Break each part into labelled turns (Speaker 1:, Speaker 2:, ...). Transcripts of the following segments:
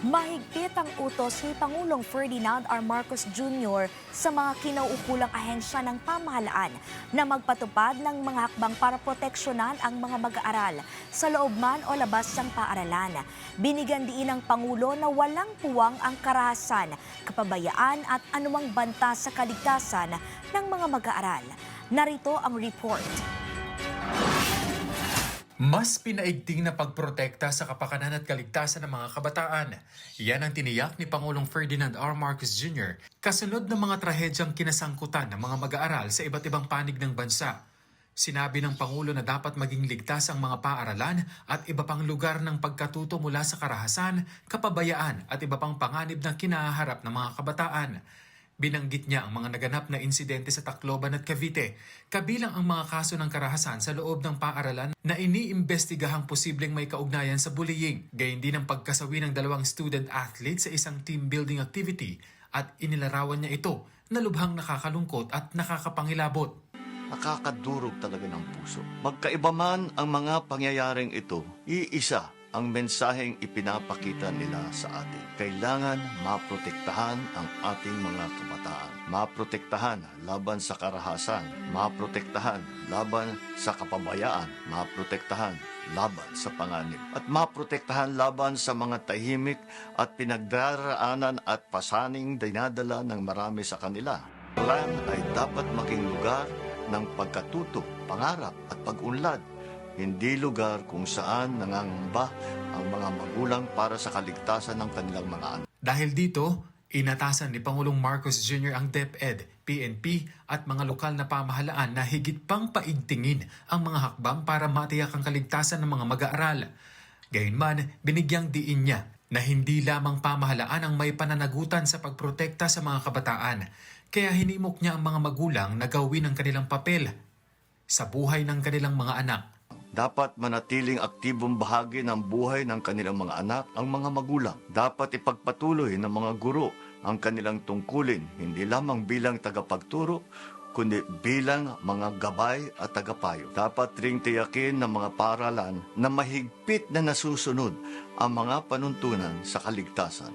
Speaker 1: Mahigpit ang utos ni Pangulong Ferdinand R. Marcos Jr. sa mga kinauukulang ahensya ng pamahalaan na magpatupad ng mga hakbang para proteksyonan ang mga mag-aaral sa loob man o labas ng paaralan. Binigyan diin ng Pangulo na walang puwang ang karahasan, kapabayaan at anumang banta sa kaligtasan ng mga mag-aaral. Narito ang report.
Speaker 2: Mas pinaigting na pagprotekta sa kapakanan at kaligtasan ng mga kabataan. Yan ang tiniyak ni Pangulong Ferdinand R. Marcos Jr. kasunod ng mga trahedyang kinasangkutan ng mga mag-aaral sa iba't ibang panig ng bansa. Sinabi ng Pangulo na dapat maging ligtas ang mga paaralan at iba pang lugar ng pagkatuto mula sa karahasan, kapabayaan at iba pang panganib na kinaharap ng mga kabataan. Binanggit niya ang mga naganap na insidente sa Tacloban at Cavite, kabilang ang mga kaso ng karahasan sa loob ng paaralan na iniimbestigahang posibleng may kaugnayan sa bullying, gayon din ang pagkasawi ng 2 student athletes sa isang team building activity at inilarawan niya ito na lubhang nakakalungkot at nakakapangilabot.
Speaker 3: Nakakadurog talaga ng puso. Magkaiba man ang mga pangyayaring ito, iisa ang mensaheng ipinapakita nila sa atin. Kailangan maprotektahan ang ating mga kabataan. Maprotektahan laban sa karahasan. Maprotektahan laban sa kapabayaan. Maprotektahan laban sa panganib. At maprotektahan laban sa mga tahimik at pinagdaraanan at pasaning dinadala ng marami sa kanila. Paaralan ay dapat maging lugar ng pagkatuto, pangarap at pag-unlad. Hindi lugar kung saan nangangamba ang mga magulang para sa kaligtasan ng kanilang mga anak.
Speaker 2: Dahil dito, inatasan ni Pangulong Marcos Jr. ang DepEd, PNP at mga lokal na pamahalaan na higit pang paigtingin ang mga hakbang para matiyak ang kaligtasan ng mga mag-aaral. Gayunman, binigyang diin niya na hindi lamang pamahalaan ang may pananagutan sa pagprotekta sa mga kabataan, kaya hinimok niya ang mga magulang na gawin ang kanilang papel sa buhay ng kanilang mga anak.
Speaker 3: Dapat manatiling aktibong bahagi ng buhay ng kanilang mga anak ang mga magulang. Dapat ipagpatuloy ng mga guro ang kanilang tungkulin, hindi lamang bilang tagapagturo, kundi bilang mga gabay at tagapayo. Dapat ring tiyakin ng mga paaralan na mahigpit na nasusunod ang mga panuntunan sa kaligtasan.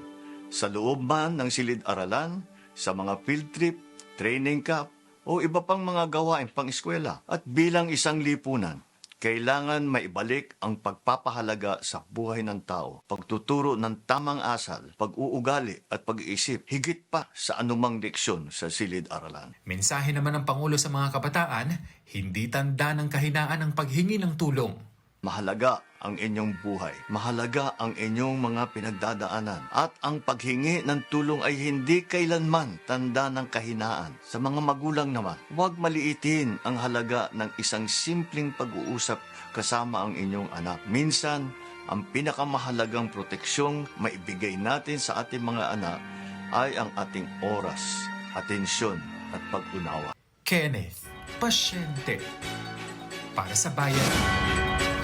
Speaker 3: Sa loob man ng silid-aralan, sa mga field trip, training camp, o iba pang mga gawain pang-eskwela. At bilang isang lipunan, kailangan maibalik ang pagpapahalaga sa buhay ng tao, pagtuturo ng tamang asal, pag-uugali at pag-iisip, higit pa sa anumang leksyon sa silid-aralan.
Speaker 2: Mensahe naman ng Pangulo sa mga kabataan, hindi tanda ng kahinaan ang paghingi ng tulong.
Speaker 3: Mahalaga ang inyong buhay. Mahalaga ang inyong mga pinagdadaanan. At ang paghingi ng tulong ay hindi kailanman tanda ng kahinaan. Sa mga magulang naman, huwag maliitin ang halaga ng isang simpleng pag-uusap kasama ang inyong anak. Minsan, ang pinakamahalagang proteksyong maibigay natin sa ating mga anak ay ang ating oras, atensyon at pag-unawa.
Speaker 2: Kenneth, pasyente para sa bayan.